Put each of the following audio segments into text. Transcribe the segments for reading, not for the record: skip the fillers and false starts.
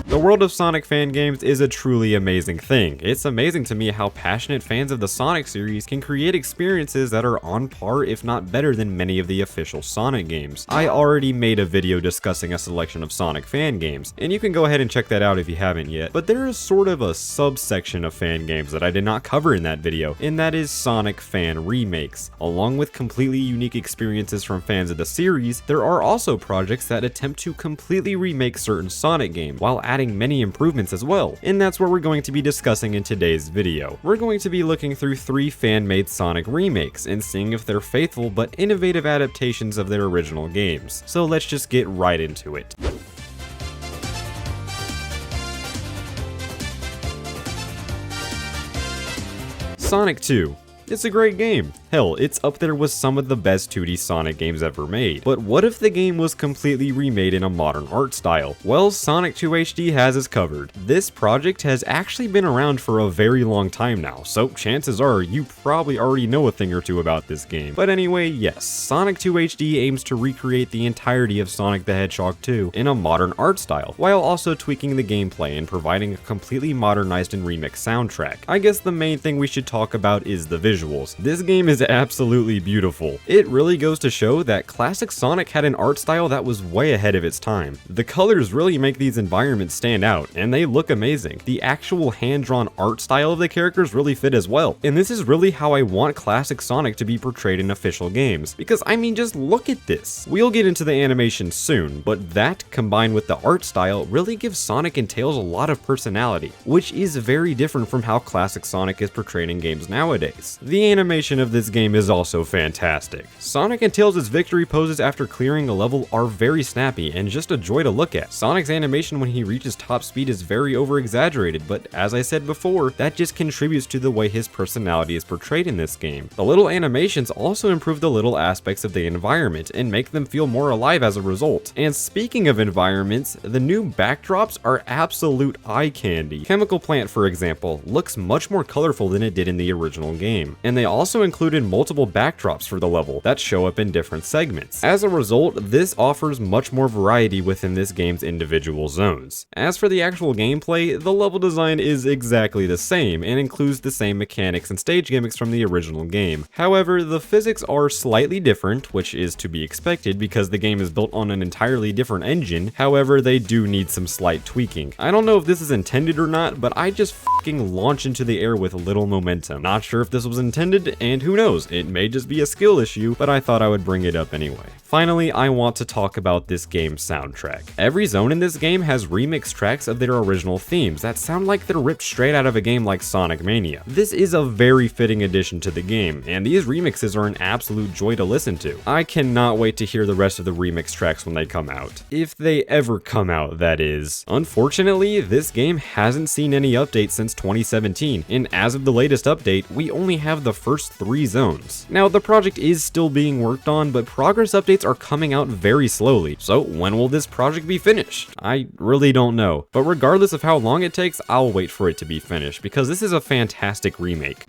The world of Sonic fan games is a truly amazing thing. It's amazing to me how passionate fans of the Sonic series can create experiences that are on par, if not better, than many of the official Sonic games. I already made a video discussing a selection of Sonic fan games, and you can go ahead and check that out if you haven't yet, but there is sort of a subsection of fan games that I did not cover in that video, and that is Sonic fan remakes. Along with completely unique experiences from fans of the series, there are also projects that attempt to completely remake certain Sonic games, while adding many improvements as well, and that's what we're going to be discussing in today's video. We're going to be looking through 3 fan-made Sonic remakes and seeing if they're faithful but innovative adaptations of their original games. So let's just get right into it. Sonic 2. It's a great game. Hell, it's up there with some of the best 2D Sonic games ever made. But what if the game was completely remade in a modern art style? Well, Sonic 2 HD has us covered. This project has actually been around for a very long time now, so chances are you probably already know a thing or two about this game. But anyway, yes, Sonic 2 HD aims to recreate the entirety of Sonic the Hedgehog 2 in a modern art style, while also tweaking the gameplay and providing a completely modernized and remixed soundtrack. I guess the main thing we should talk about is the visuals. This game is absolutely beautiful. It really goes to show that classic Sonic had an art style that was way ahead of its time. The colors really make these environments stand out, and they look amazing. The actual hand-drawn art style of the characters really fit as well, and this is really how I want classic Sonic to be portrayed in official games, because I mean, just look at this. We'll get into the animation soon, but that, combined with the art style, really gives Sonic and Tails a lot of personality, which is very different from how classic Sonic is portrayed in games nowadays. The animation of this game is also fantastic. Sonic and Tails' victory poses after clearing a level are very snappy and just a joy to look at. Sonic's animation when he reaches top speed is very over-exaggerated, but as I said before, that just contributes to the way his personality is portrayed in this game. The little animations also improve the little aspects of the environment and make them feel more alive as a result. And speaking of environments, the new backdrops are absolute eye candy. Chemical Plant, for example, looks much more colorful than it did in the original game, and they also included multiple backdrops for the level that show up in different segments. As a result, this offers much more variety within this game's individual zones. As for the actual gameplay, the level design is exactly the same and includes the same mechanics and stage gimmicks from the original game. However, the physics are slightly different, which is to be expected because the game is built on an entirely different engine. However, they do need some slight tweaking. I don't know if this is intended or not, but I just fucking launch into the air with little momentum. Not sure if this was intended, and who knows, it may just be a skill issue, but I thought I would bring it up anyway. Finally, I want to talk about this game's soundtrack. Every zone in this game has remixed tracks of their original themes that sound like they're ripped straight out of a game like Sonic Mania. This is a very fitting addition to the game, and these remixes are an absolute joy to listen to. I cannot wait to hear the rest of the remix tracks when they come out. If they ever come out, that is. Unfortunately, this game hasn't seen any updates since 2017, and as of the latest update, we only have the first 3 zones. Now, the project is still being worked on, but progress updates are coming out very slowly, so when will this project be finished? I really don't know, but regardless of how long it takes, I'll wait for it to be finished, because this is a fantastic remake.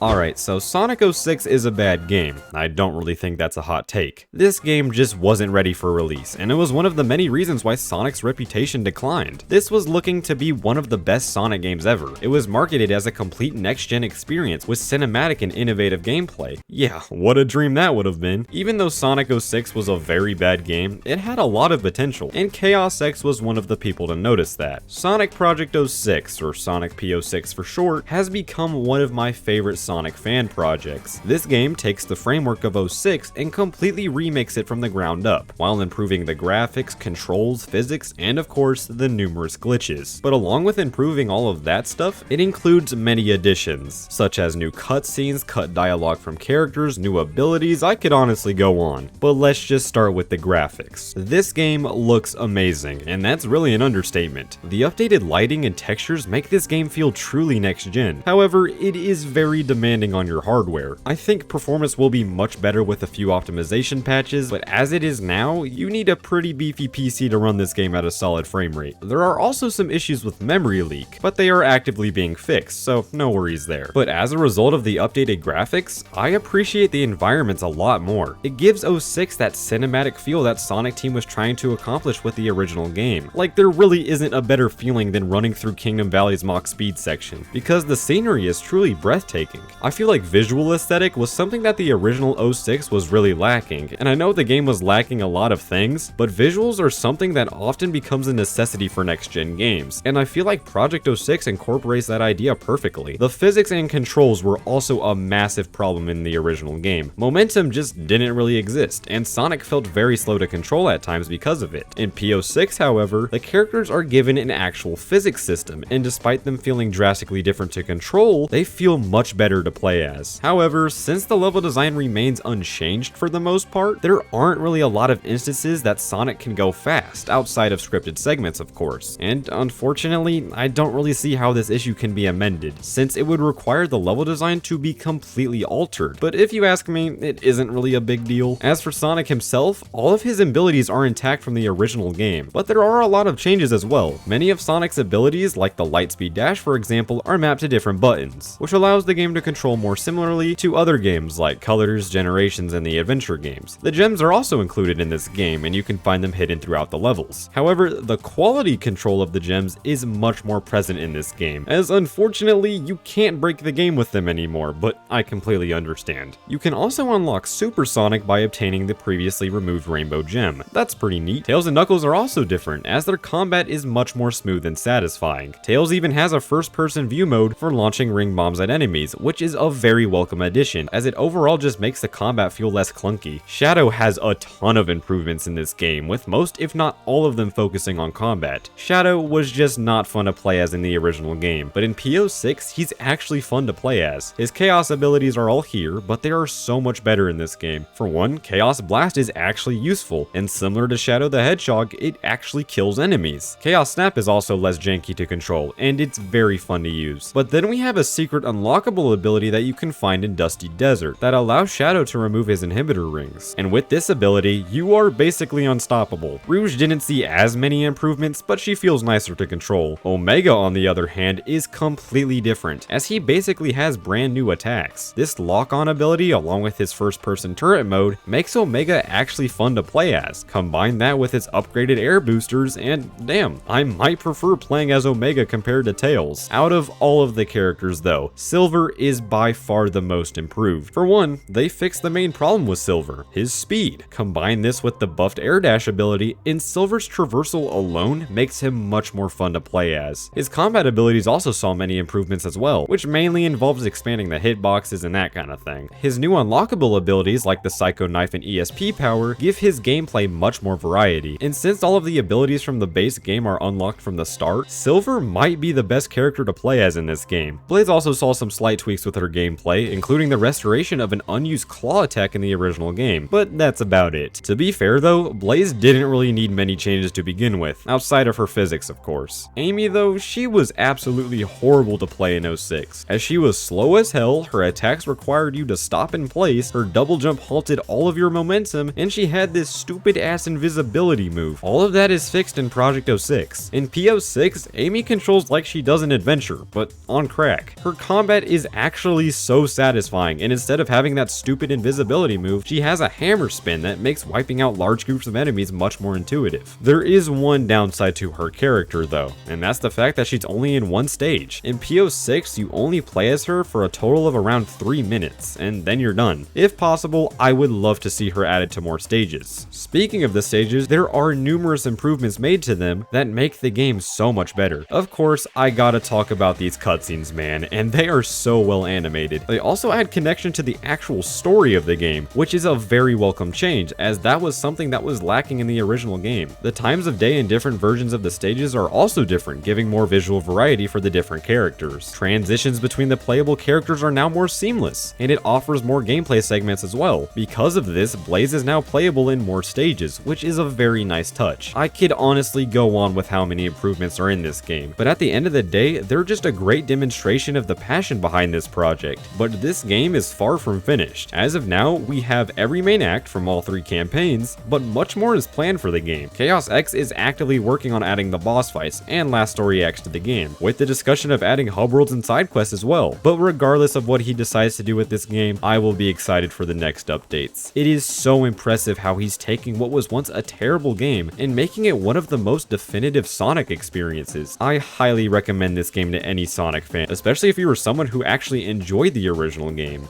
Alright, so Sonic 06 is a bad game. I don't really think that's a hot take. This game just wasn't ready for release, and it was one of the many reasons why Sonic's reputation declined. This was looking to be one of the best Sonic games ever. It was marketed as a complete next-gen experience with cinematic and innovative gameplay. Yeah, what a dream that would have been. Even though Sonic 06 was a very bad game, it had a lot of potential, and Chaos X was one of the people to notice that. Sonic Project 06, or Sonic P06 for short, has become one of my favorite Sonic fan projects. This game takes the framework of 06 and completely remakes it from the ground up, while improving the graphics, controls, physics, and of course, the numerous glitches. But along with improving all of that stuff, it includes many additions, such as new cutscenes, cut dialogue from characters, new abilities. I could honestly go on, but let's just start with the graphics. This game looks amazing, and that's really an understatement. The updated lighting and textures make this game feel truly next gen. However, it is very demanding on your hardware. I think performance will be much better with a few optimization patches, but as it is now, you need a pretty beefy PC to run this game at a solid frame rate. There are also some issues with memory leak, but they are actively being fixed, so no worries there. But as a result of the updated graphics, I appreciate the environments a lot more. It gives 06 that cinematic feel that Sonic Team was trying to accomplish with the original game. Like, there really isn't a better feeling than running through Kingdom Valley's Mach Speed section, because the scenery is truly breathtaking. I feel like visual aesthetic was something that the original 06 was really lacking, and I know the game was lacking a lot of things, but visuals are something that often becomes a necessity for next-gen games, and I feel like Project 06 incorporates that idea perfectly. The physics and controls were also a massive problem in the original game. Momentum just didn't really exist, and Sonic felt very slow to control at times because of it. In P06, however, the characters are given an actual physics system, and despite them feeling drastically different to control, they feel much better to play as. However, since the level design remains unchanged for the most part, there aren't really a lot of instances that Sonic can go fast, outside of scripted segments of course, and unfortunately, I don't really see how this issue can be amended, since it would require the level design to be completely altered. But if you ask me, it isn't really a big deal. As for Sonic himself, all of his abilities are intact from the original game, but there are a lot of changes as well. Many of Sonic's abilities, like the Lightspeed Dash for example, are mapped to different buttons, which allows the game to control more similarly to other games like Colors, Generations, and the adventure games. The gems are also included in this game, and you can find them hidden throughout the levels. However, the quality control of the gems is much more present in this game, as unfortunately you can't break the game with them anymore, but I completely understand. You can also unlock Super Sonic by obtaining the previously removed Rainbow Gem. That's pretty neat. Tails and Knuckles are also different, as their combat is much more smooth and satisfying. Tails even has a first-person view mode for launching ring bombs at enemies, which is a very welcome addition, as it overall just makes the combat feel less clunky. Shadow has a ton of improvements in this game, with most if not all of them focusing on combat. Shadow was just not fun to play as in the original game, but in P06 he's actually fun to play as. His Chaos abilities are all here, but they are so much better in this game. For one, Chaos Blast is actually useful, and similar to Shadow the Hedgehog, it actually kills enemies. Chaos Snap is also less janky to control, and it's very fun to use. But then we have a secret unlockable ability that you can find in Dusty Desert that allows Shadow to remove his inhibitor rings, and with this ability, you are basically unstoppable. Rouge didn't see as many improvements, but she feels nicer to control. Omega, on the other hand, is completely different, as he basically has brand new attacks. This lock-on ability, along with his first-person turret mode, makes Omega actually fun to play as. Combine that with its upgraded air boosters, and damn, I might prefer playing as Omega compared to Tails. Out of all of the characters though, Silver is by far the most improved. For one, they fixed the main problem with Silver, his speed. Combine this with the buffed air dash ability, and Silver's traversal alone makes him much more fun to play as. His combat abilities also saw many improvements as well, which mainly involves expanding the hitboxes and that kind of thing. His new unlockable abilities like the Psycho Knife and ESP power give his gameplay much more variety, and since all of the abilities from the base game are unlocked from the start, Silver might be the best character to play as in this game. Blaze also saw some slight tweaks with her gameplay, including the restoration of an unused claw attack in the original game, but that's about it. To be fair though, Blaze didn't really need many changes to begin with, outside of her physics of course. Amy though, she was absolutely horrible to play in 06, as she was slow as hell, her attacks required you to stop in place, her double jump halted all of your momentum, and she had this stupid ass invisibility move. All of that is fixed in Project 06. In P06, Amy controls like she does in Adventure, but on crack. Her combat is actually so satisfying, and instead of having that stupid invisibility move, she has a hammer spin that makes wiping out large groups of enemies much more intuitive. There is one downside to her character though, and that's the fact that she's only in one stage. In P06, you only play as her for a total of around 3 minutes, and then you're done. If possible, I would love to see her added to more stages. Speaking of the stages, there are numerous improvements made to them that make the game so much better. Of course, I gotta talk about these cutscenes, man, and they are so well animated. They also add connection to the actual story of the game, which is a very welcome change, as that was something that was lacking in the original game. The times of day in different versions of the stages are also different, giving more visual variety for the different characters. Transitions between the playable characters are now more seamless, and it offers more gameplay segments as well. Because of this, Blaze is now playable in more stages, which is a very nice touch. I could honestly go on with how many improvements are in this game, but at the end of the day, they're just a great demonstration of the passion behind this this project, but this game is far from finished. As of now, we have every main act from all 3 campaigns, but much more is planned for the game. Chaos X is actively working on adding the boss fights and last story acts to the game, with the discussion of adding hub worlds and side quests as well. But regardless of what he decides to do with this game, I will be excited for the next updates. It is so impressive how he's taking what was once a terrible game and making it one of the most definitive Sonic experiences. I highly recommend this game to any Sonic fan, especially if you were someone who actually enjoyed the original game.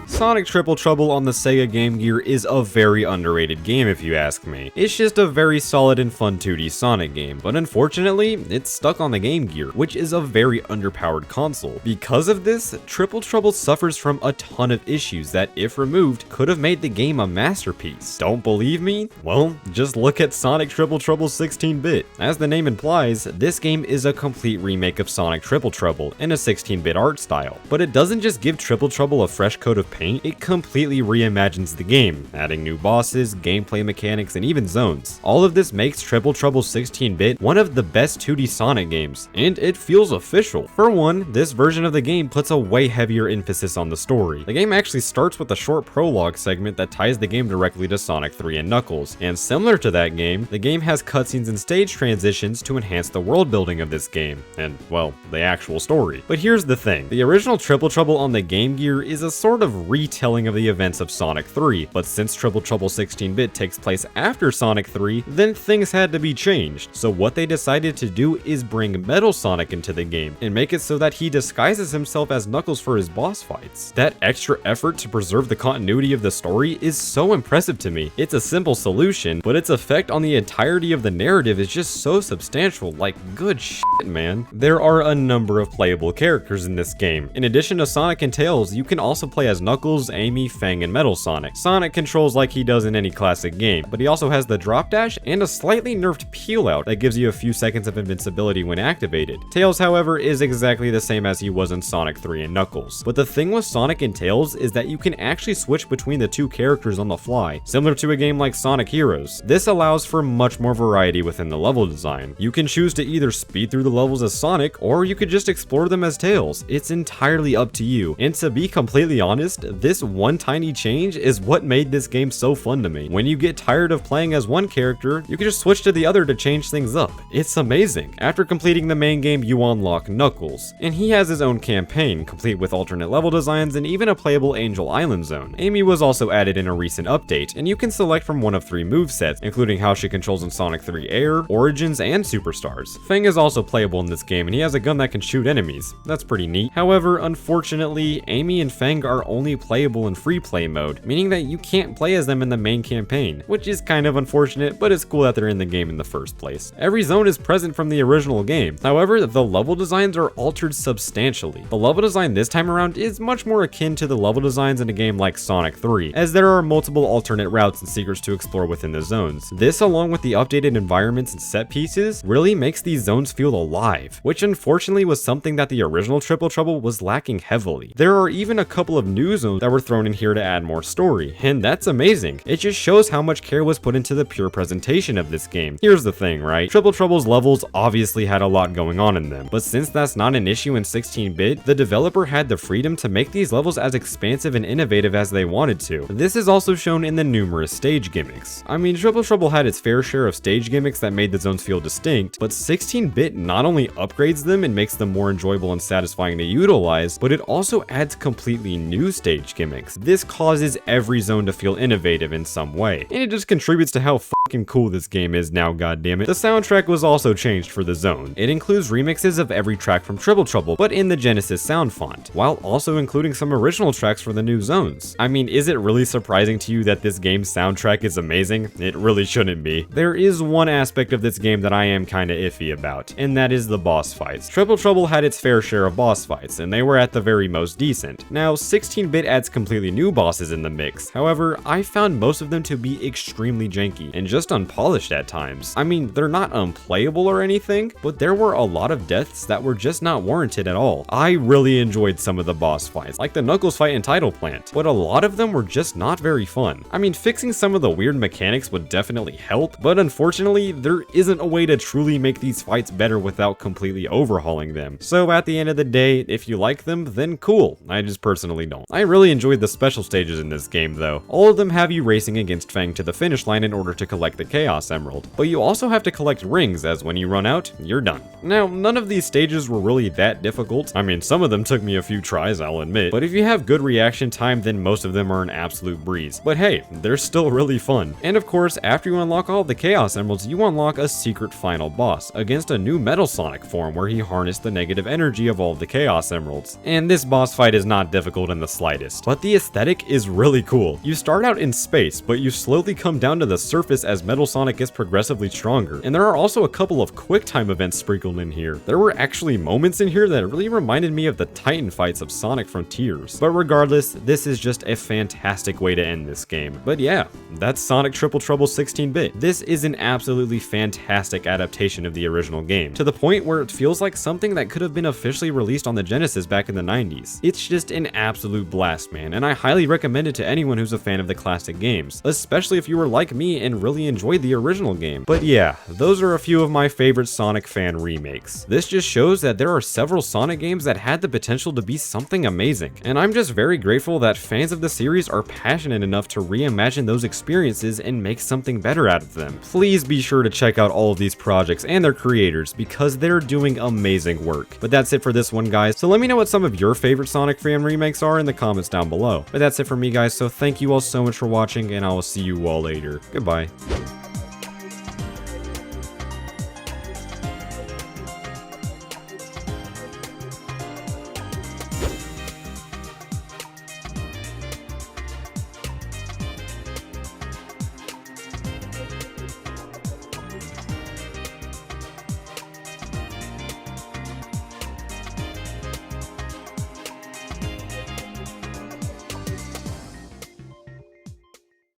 Sonic Triple Trouble on the Sega Game Gear is a very underrated game if you ask me. It's just a very solid and fun 2D Sonic game, but unfortunately, it's stuck on the Game Gear, which is a very underpowered console. Because of this, Triple Trouble suffers from a ton of issues that, if removed, could have made the game a masterpiece. Don't believe me? Well, just look at Sonic Triple Trouble 16-bit. As the name implies, this game is a complete remake of Sonic Triple Trouble in a 16-bit art style. But it doesn't just give Triple Trouble a fresh coat of paint, it completely reimagines the game, adding new bosses, gameplay mechanics, and even zones. All of this makes Triple Trouble 16-bit one of the best 2D Sonic games, and it feels official. For one, this version of the game puts a way heavier emphasis on the story. The game actually starts with a short prologue segment that ties the game directly to Sonic 3 and Knuckles, and similar to that game, the game has cutscenes and stage transitions to enhance the world building of this game, and, well, the actual story. But here's the thing, the original Triple Trouble on the Game Gear is a sort of retelling of the events of Sonic 3, but since Triple Trouble 16-bit takes place after Sonic 3, then things had to be changed. So what they decided to do is bring Metal Sonic into the game, and make it so that he disguises himself as Knuckles for his boss fights. That extra effort to preserve the continuity of the story is so impressive to me. It's a simple solution, but its effect on the entirety of the narrative is just so substantial, like good shit, man. There are a number of playable characters in this game. In addition to Sonic and Tails, you can also play as Knuckles, Amy, Fang, and Metal Sonic. Sonic controls like he does in any classic game, but he also has the drop dash and a slightly nerfed peel out that gives you a few seconds of invincibility when activated. Tails, however, is exactly the same as he was in Sonic 3 and Knuckles. But the thing with Sonic and Tails is that you can actually switch between the two characters on the fly, similar to a game like Sonic Heroes. This allows for much more variety within the level design. You can choose to either speed through the levels as Sonic, or you could just explore them as Tails. It's entirely up to you, and to be completely honest, this one tiny change is what made this game so fun to me. When you get tired of playing as one character, you can just switch to the other to change things up. It's amazing. After completing the main game, you unlock Knuckles, and he has his own campaign, complete with alternate level designs and even a playable Angel Island zone. Amy was also added in a recent update, and you can select from one of 3 movesets, including how she controls in Sonic 3 Air, Origins, and Superstars. Fang is also playable in this game, and he has a gun that can shoot enemies. That's pretty neat. However, unfortunately, Amy and Fang are only playable in free play mode, meaning that you can't play as them in the main campaign, which is kind of unfortunate, but it's cool that they're in the game in the first place. Every zone is present from the original game. However, the level designs are altered substantially. The level design this time around is much more akin to the level designs in a game like Sonic 3, as there are multiple alternate routes and secrets to explore within the zones. This, along with the updated environments and set pieces, really makes these zones feel alive, which unfortunately was something that the original Triple Trouble was lacking heavily. There are even a couple of new zones that were thrown in here to add more story, and that's amazing. It just shows how much care was put into the pure presentation of this game. Here's the thing, right? Triple Trouble's levels obviously had a lot going on in them, but since that's not an issue in 16-bit, the developer had the freedom to make these levels as expansive and innovative as they wanted to. This is also shown in the numerous stage gimmicks. I mean, Triple Trouble had its fair share of stage gimmicks that made the zones feel distinct, but 16-bit not only upgrades them and makes them more enjoyable and satisfying to utilize, but it also adds completely new stage gimmicks. This causes every zone to feel innovative in some way, and it just contributes to how fucking cool this game is now, goddammit. The soundtrack was also changed for the zone. It includes remixes of every track from Triple Trouble, but in the Genesis sound font, while also including some original tracks for the new zones. I mean, is it really surprising to you that this game's soundtrack is amazing? It really shouldn't be. There is one aspect of this game that I am kinda iffy about, and that is the boss fights. Triple Trouble had its fair share of boss fights, and they were at the very most decent. Now, 16-bit adds completely new bosses in the mix. However, I found most of them to be extremely janky and just unpolished at times. I mean, they're not unplayable or anything, but there were a lot of deaths that were just not warranted at all. I really enjoyed some of the boss fights, like the Knuckles fight in Tidal Plant, but a lot of them were just not very fun. I mean, fixing some of the weird mechanics would definitely help, but unfortunately, there isn't a way to truly make these fights better without completely overhauling them. So at the end of the day, if you like them, then cool. I just personally don't. I really enjoyed the special stages in this game though. All of them have you racing against Fang to the finish line in order to collect the Chaos Emerald, but you also have to collect rings, as when you run out, you're done. Now, none of these stages were really that difficult. I mean, some of them took me a few tries, I'll admit, but if you have good reaction time, then most of them are an absolute breeze. But hey, they're still really fun. And of course, after you unlock all of the Chaos Emeralds, you unlock a secret final boss against a new Metal Sonic form where he harnessed the negative energy of all of the Chaos Emeralds. And this boss fight is not difficult in the slightest, but the aesthetic is really cool. You start out in space, but you slowly come down to the surface as Metal Sonic gets progressively stronger. And there are also a couple of quick time events sprinkled in here. There were actually moments in here that really reminded me of the Titan fights of Sonic Frontiers. But regardless, this is just a fantastic way to end this game. But yeah, that's Sonic Triple Trouble 16-bit. This is an absolutely fantastic adaptation of the original game, to the point where it feels like something that could have been officially released on the Genesis back in the 90s. It's just an absolute blast, man, and I highly recommend it to anyone who's a fan of the classic games, especially if you were like me and really enjoyed the original game. But yeah, those are a few of my favorite Sonic fan remakes. This just shows that there are several Sonic games that had the potential to be something amazing, and I'm just very grateful that fans of the series are passionate enough to reimagine those experiences and make something better out of them. Please be sure to check out all of these projects and their creators because they're doing amazing work. But that's it for this one, guys, so let me know what some of your favorite Sonic fan remakes are in the comments down below. But that's it for me, guys, so thank you all so much for watching, and I will see you all later. Goodbye.